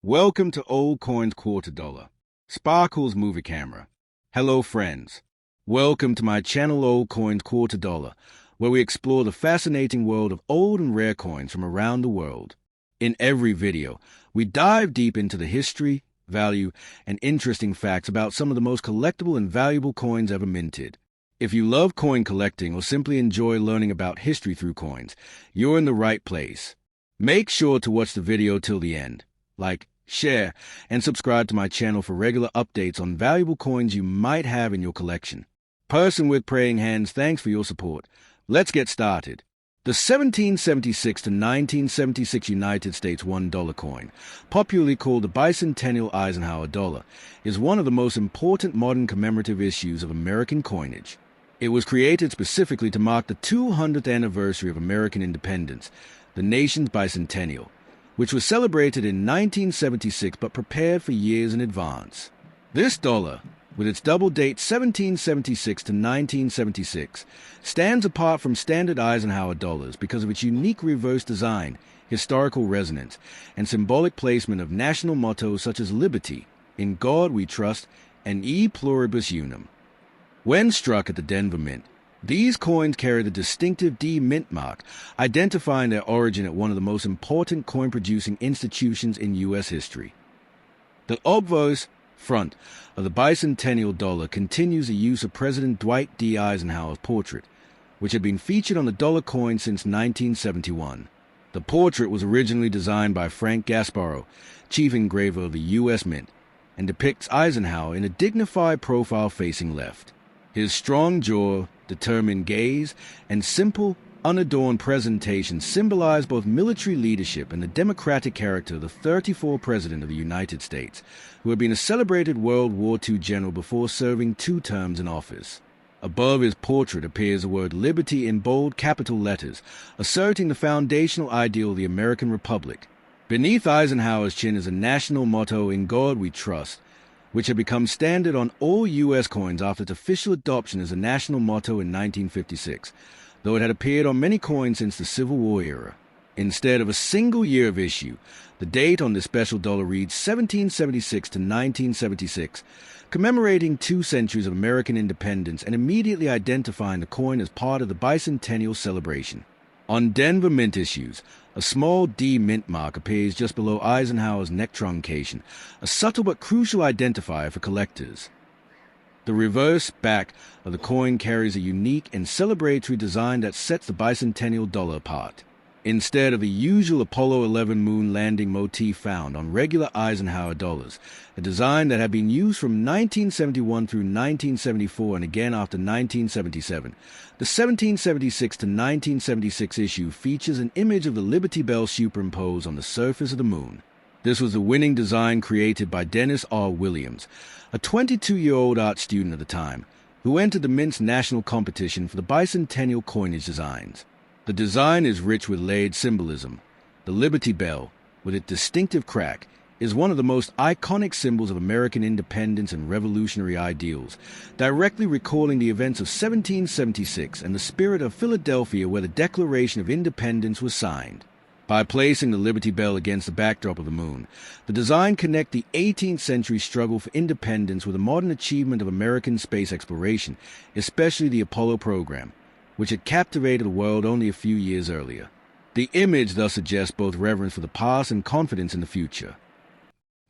Welcome to Old Coins Quarter Dollar, Sparkle's movie camera. Hello friends. Welcome to my channel Old Coins Quarter Dollar, where we explore the fascinating world of old and rare coins from around the world. In every video, we dive deep into the history, value, and interesting facts about some of the most collectible and valuable coins ever minted. If you love coin collecting or simply enjoy learning about history through coins, you're in the right place. Make sure to watch the video till the end. Like, share, and subscribe to my channel for regular updates on valuable coins you might have in your collection. Person with praying hands, thanks for your support. Let's get started. The 1776 to 1976 United States $1 coin, popularly called the Bicentennial Eisenhower dollar, is one of the most important modern commemorative issues of American coinage. It was created specifically to mark the 200th anniversary of American independence, the nation's bicentennial, which was celebrated in 1976 but prepared for years in advance. This dollar, with its double date 1776 to 1976, stands apart from standard Eisenhower dollars because of its unique reverse design, historical resonance, and symbolic placement of national mottos such as liberty, in God we trust, and e pluribus unum. When struck at the Denver Mint, these coins carry the distinctive D mint mark, identifying their origin at one of the most important coin-producing institutions in U.S. history. The obverse front of the bicentennial dollar continues the use of President Dwight D. Eisenhower's portrait, which had been featured on the dollar coin since 1971. The portrait was originally designed by Frank Gasparro, chief engraver of the U.S. Mint, and depicts Eisenhower in a dignified profile facing left. His strong jaw, determined gaze, and simple, unadorned presentation symbolize both military leadership and the democratic character of the 34th President of the United States, who had been a celebrated World War II general before serving 2 terms in office. Above his portrait appears the word liberty in bold capital letters, asserting the foundational ideal of the American Republic. Beneath Eisenhower's chin is a national motto, "In God We Trust," which had become standard on all U.S. coins after its official adoption as a national motto in 1956, though it had appeared on many coins since the Civil War era. Instead of a single year of issue, the date on this special dollar reads 1776 to 1976, commemorating 2 centuries of American independence and immediately identifying the coin as part of the bicentennial celebration. On Denver Mint issues, a small D mint mark appears just below Eisenhower's neck truncation, a subtle but crucial identifier for collectors. The reverse back of the coin carries a unique and celebratory design that sets the bicentennial dollar apart. Instead of the usual Apollo 11 moon landing motif found on regular Eisenhower dollars, a design that had been used from 1971 through 1974 and again after 1977, the 1776 to 1976 issue features an image of the Liberty Bell superimposed on the surface of the moon. This was the winning design created by Dennis R. Williams, a 22-year-old art student at the time, who entered the Mint's national competition for the bicentennial coinage designs. The design is rich with layered symbolism. The Liberty Bell, with its distinctive crack, is one of the most iconic symbols of American independence and revolutionary ideals, directly recalling the events of 1776 and the spirit of Philadelphia where the Declaration of Independence was signed. By placing the Liberty Bell against the backdrop of the moon, the design connects the 18th century struggle for independence with the modern achievement of American space exploration, especially the Apollo program, which had captivated the world only a few years earlier. The image thus suggests both reverence for the past and confidence in the future.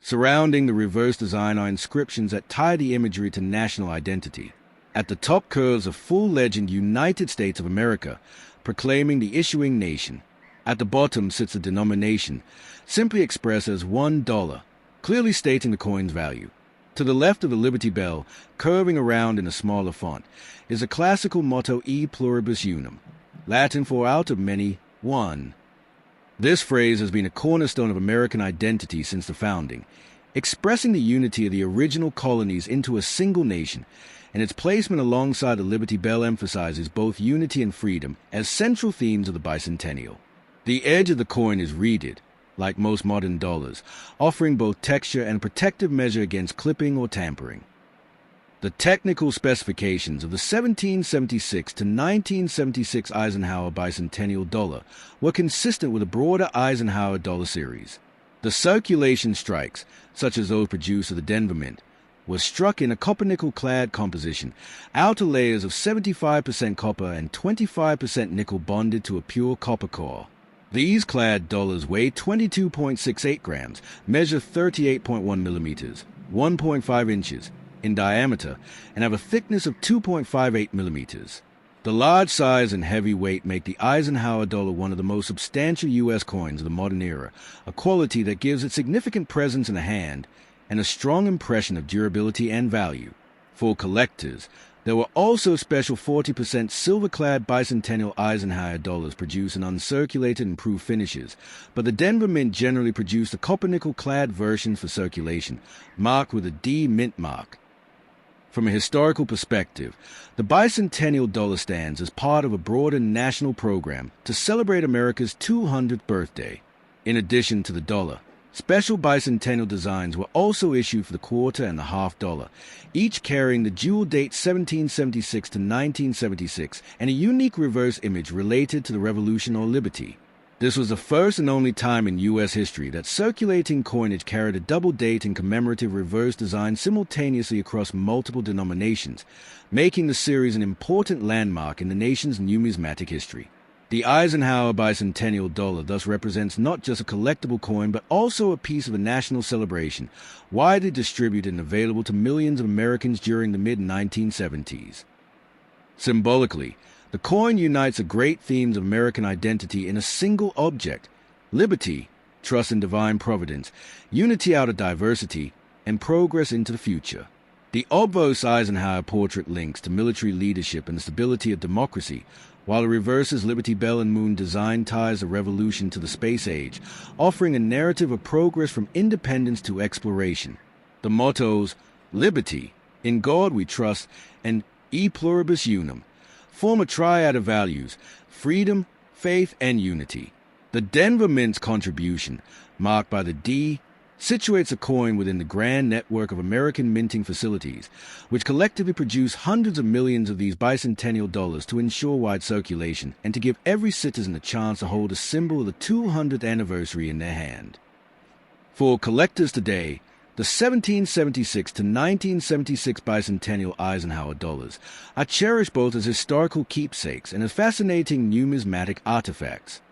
Surrounding the reverse design are inscriptions that tie the imagery to national identity. At the top curves a full legend United States of America, proclaiming the issuing nation. At the bottom sits the denomination, simply expressed as $1, clearly stating the coin's value. To the left of the Liberty Bell, curving around in a smaller font, is a classical motto E pluribus unum, Latin for out of many, one. This phrase has been a cornerstone of American identity since the founding, expressing the unity of the original colonies into a single nation, and its placement alongside the Liberty Bell emphasizes both unity and freedom as central themes of the bicentennial. The edge of the coin is reeded, like most modern dollars, offering both texture and protective measure against clipping or tampering. The technical specifications of the 1776 to 1976 Eisenhower bicentennial dollar were consistent with the broader Eisenhower dollar series. The circulation strikes, such as those produced at the Denver Mint, were struck in a copper-nickel-clad composition, outer layers of 75% copper and 25% nickel bonded to a pure copper core. These clad dollars weigh 22.68 grams, measure 38.1 millimeters, 1.5 inches, in diameter, and have a thickness of 2.58 millimeters. The large size and heavy weight make the Eisenhower dollar one of the most substantial U.S. coins of the modern era, a quality that gives it significant presence in the hand and a strong impression of durability and value. For collectors, there were also special 40% silver-clad bicentennial Eisenhower dollars produced in uncirculated and proof finishes, but the Denver Mint generally produced a copper-nickel-clad version for circulation, marked with a D Mint mark. From a historical perspective, the bicentennial dollar stands as part of a broader national program to celebrate America's 200th birthday. In addition to the dollar, special bicentennial designs were also issued for the quarter and the half dollar, each carrying the dual date 1776 to 1976 and a unique reverse image related to the Revolution or Liberty. This was the first and only time in U.S. history that circulating coinage carried a double date and commemorative reverse design simultaneously across multiple denominations, making the series an important landmark in the nation's numismatic history. The Eisenhower bicentennial dollar thus represents not just a collectible coin but also a piece of a national celebration, widely distributed and available to millions of Americans during the mid-1970s. Symbolically, the coin unites the great themes of American identity in a single object: liberty, trust in divine providence, unity out of diversity, and progress into the future. The obverse Eisenhower portrait links to military leadership and the stability of democracy, while the reverse's Liberty Bell and Moon design ties the revolution to the space age, offering a narrative of progress from independence to exploration. The mottos, Liberty, In God We Trust, and E Pluribus Unum, form a triad of values: freedom, faith, and unity. The Denver Mint's contribution, marked by the D, situates a coin within the grand network of American minting facilities, which collectively produce hundreds of millions of these bicentennial dollars to ensure wide circulation and to give every citizen a chance to hold a symbol of the 200th anniversary in their hand. For collectors today, the 1776 to 1976 bicentennial Eisenhower dollars are cherished both as historical keepsakes and as fascinating numismatic artifacts.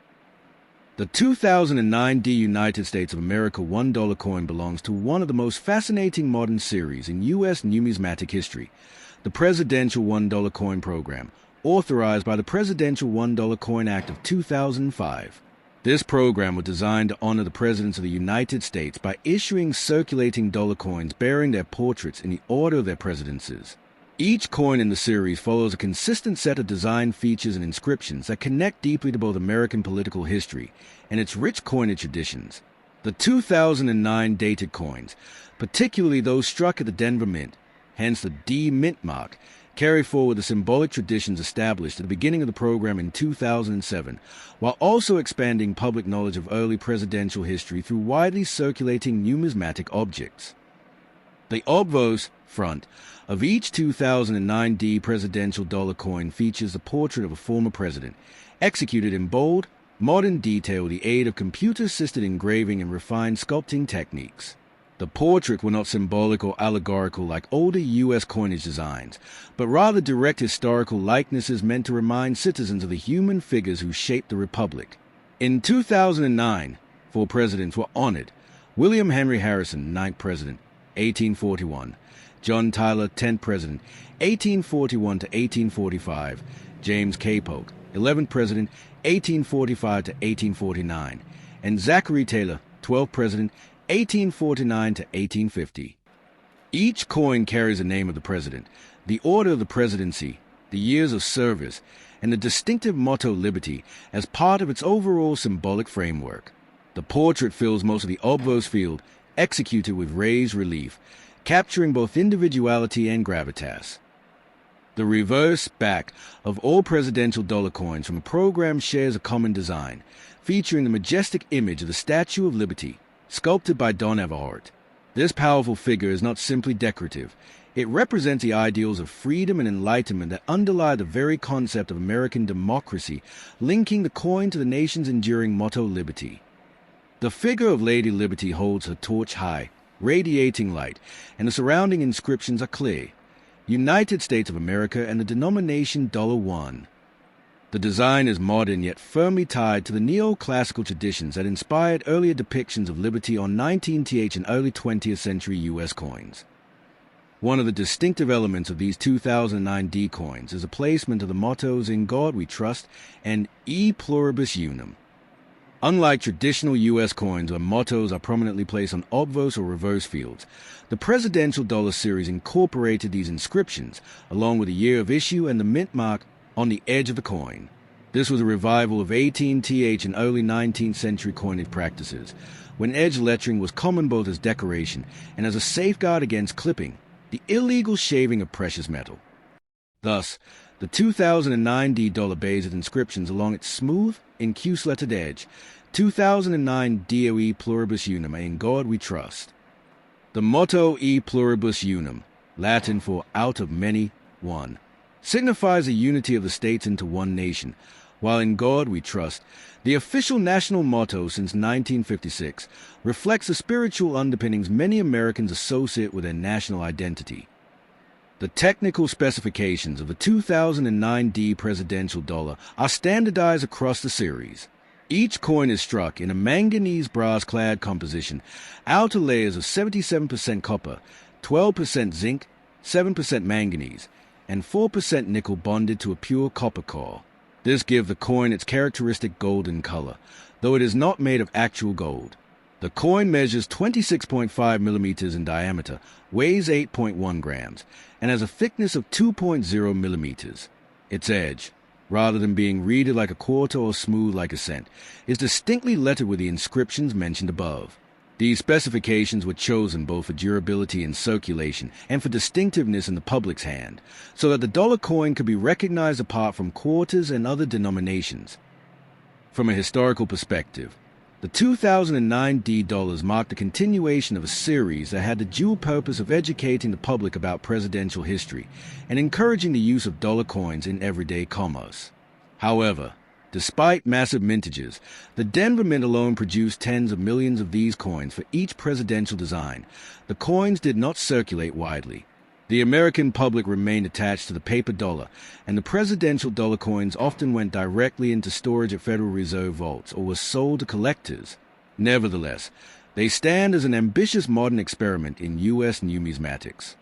The 2009 United States of America $1 coin belongs to one of the most fascinating modern series in U.S. numismatic history, the Presidential $1 Coin Program, authorized by the Presidential $1 Coin Act of 2005. This program was designed to honor the presidents of the United States by issuing circulating dollar coins bearing their portraits in the order of their presidencies. Each coin in the series follows a consistent set of design features and inscriptions that connect deeply to both American political history and its rich coinage traditions. The 2009 dated coins, particularly those struck at the Denver Mint, hence the D Mint mark, carry forward the symbolic traditions established at the beginning of the program in 2007, while also expanding public knowledge of early presidential history through widely circulating numismatic objects. The obverse front of each 2009 D presidential dollar coin features the portrait of a former president, executed in bold, modern detail with the aid of computer-assisted engraving and refined sculpting techniques. The portrait were not symbolic or allegorical like older U.S. coinage designs, but rather direct historical likenesses meant to remind citizens of the human figures who shaped the republic. In 2009, 4 presidents were honored: William Henry Harrison, 9th President, 1841; John Tyler, 10th President, 1841 to 1845; James K. Polk, 11th President, 1845 to 1849; and Zachary Taylor, 12th President, 1849 to 1850. Each coin carries the name of the president, the order of the presidency, the years of service, and the distinctive motto Liberty as part of its overall symbolic framework. The portrait fills most of the obverse field, executed with raised relief, capturing both individuality and gravitas. The reverse back of all presidential dollar coins from a program shares a common design, featuring the majestic image of the Statue of Liberty, sculpted by Don Everhart. This powerful figure is not simply decorative. It represents the ideals of freedom and enlightenment that underlie the very concept of American democracy, linking the coin to the nation's enduring motto Liberty. The figure of Lady Liberty holds her torch high, radiating light, and the surrounding inscriptions are clear. United States of America and the denomination $1. The design is modern yet firmly tied to the neoclassical traditions that inspired earlier depictions of liberty on 19th and early 20th century U.S. coins. One of the distinctive elements of these 2009 D coins is the placement of the mottos "In God We Trust" and "E Pluribus Unum." Unlike traditional U.S. coins where mottos are prominently placed on obverse or reverse fields, the presidential dollar series incorporated these inscriptions, along with the year of issue and the mint mark, on the edge of the coin. This was a revival of 18th and early 19th century coinage practices, when edge lettering was common both as decoration and as a safeguard against clipping, the illegal shaving of precious metal. Thus, the 2009 D dollar bears its inscriptions along its smooth, incuse-lettered edge, 2009 DOE Pluribus Unum, in God we trust. The motto E Pluribus Unum, Latin for out of many, one, signifies the unity of the states into one nation, while in God we trust, the official national motto since 1956, reflects the spiritual underpinnings many Americans associate with their national identity. The technical specifications of the 2009 D presidential dollar are standardized across the series. Each coin is struck in a manganese brass-clad composition, outer layers of 77% copper, 12% zinc, 7% manganese, and 4% nickel bonded to a pure copper core. This gives the coin its characteristic golden color, though it is not made of actual gold. The coin measures 26.5 millimeters in diameter, weighs 8.1 grams, and has a thickness of 2.0 millimeters. Its edge, rather than being reeded like a quarter or smooth like a cent, is distinctly lettered with the inscriptions mentioned above. These specifications were chosen both for durability in circulation and for distinctiveness in the public's hand, so that the dollar coin could be recognized apart from quarters and other denominations. From a historical perspective, the 2009 D dollars marked the continuation of a series that had the dual purpose of educating the public about presidential history and encouraging the use of dollar coins in everyday commerce. However, despite massive mintages, the Denver Mint alone produced tens of millions of these coins for each presidential design. The coins did not circulate widely. The American public remained attached to the paper dollar, and the presidential dollar coins often went directly into storage at Federal Reserve vaults or were sold to collectors. Nevertheless, they stand as an ambitious modern experiment in U.S. numismatics.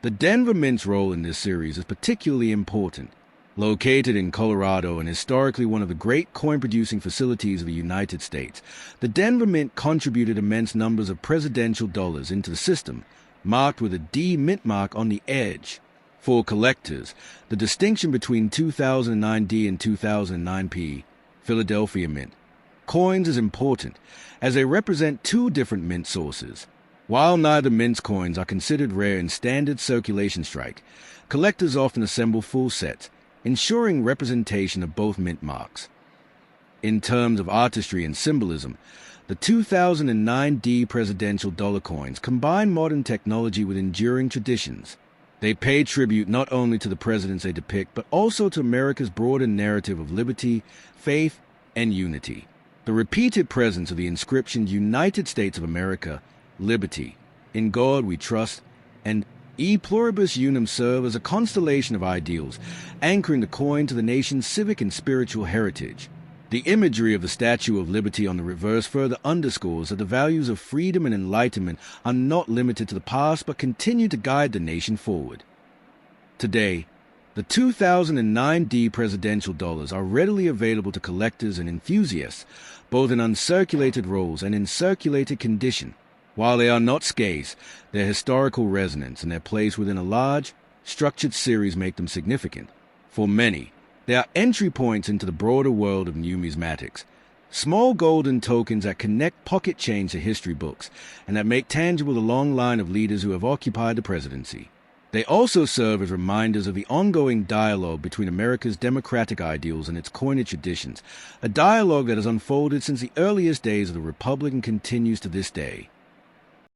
The Denver Mint's role in this series is particularly important. Located in Colorado and historically one of the great coin-producing facilities of the United States, the Denver Mint contributed immense numbers of presidential dollars into the system, marked with a D mint mark on the edge. For collectors, the distinction between 2009 D and 2009 P, Philadelphia Mint, coins is important, as they represent two different mint sources. While neither mint's coins are considered rare in standard circulation strike, collectors often assemble full sets, ensuring representation of both mint marks. In terms of artistry and symbolism, the 2009 D presidential dollar coins combine modern technology with enduring traditions. They pay tribute not only to the presidents they depict, but also to America's broader narrative of liberty, faith, and unity. The repeated presence of the inscription United States of America, Liberty, In God We Trust, and E Pluribus Unum serve as a constellation of ideals, anchoring the coin to the nation's civic and spiritual heritage. The imagery of the Statue of Liberty on the reverse further underscores that the values of freedom and enlightenment are not limited to the past but continue to guide the nation forward. Today, the 2009 D presidential dollars are readily available to collectors and enthusiasts, both in uncirculated rolls and in circulated condition. While they are not scarce, their historical resonance and their place within a large, structured series make them significant. For many, they are entry points into the broader world of numismatics, small golden tokens that connect pocket change to history books and that make tangible the long line of leaders who have occupied the presidency. They also serve as reminders of the ongoing dialogue between America's democratic ideals and its coinage traditions, a dialogue that has unfolded since the earliest days of the Republic and continues to this day.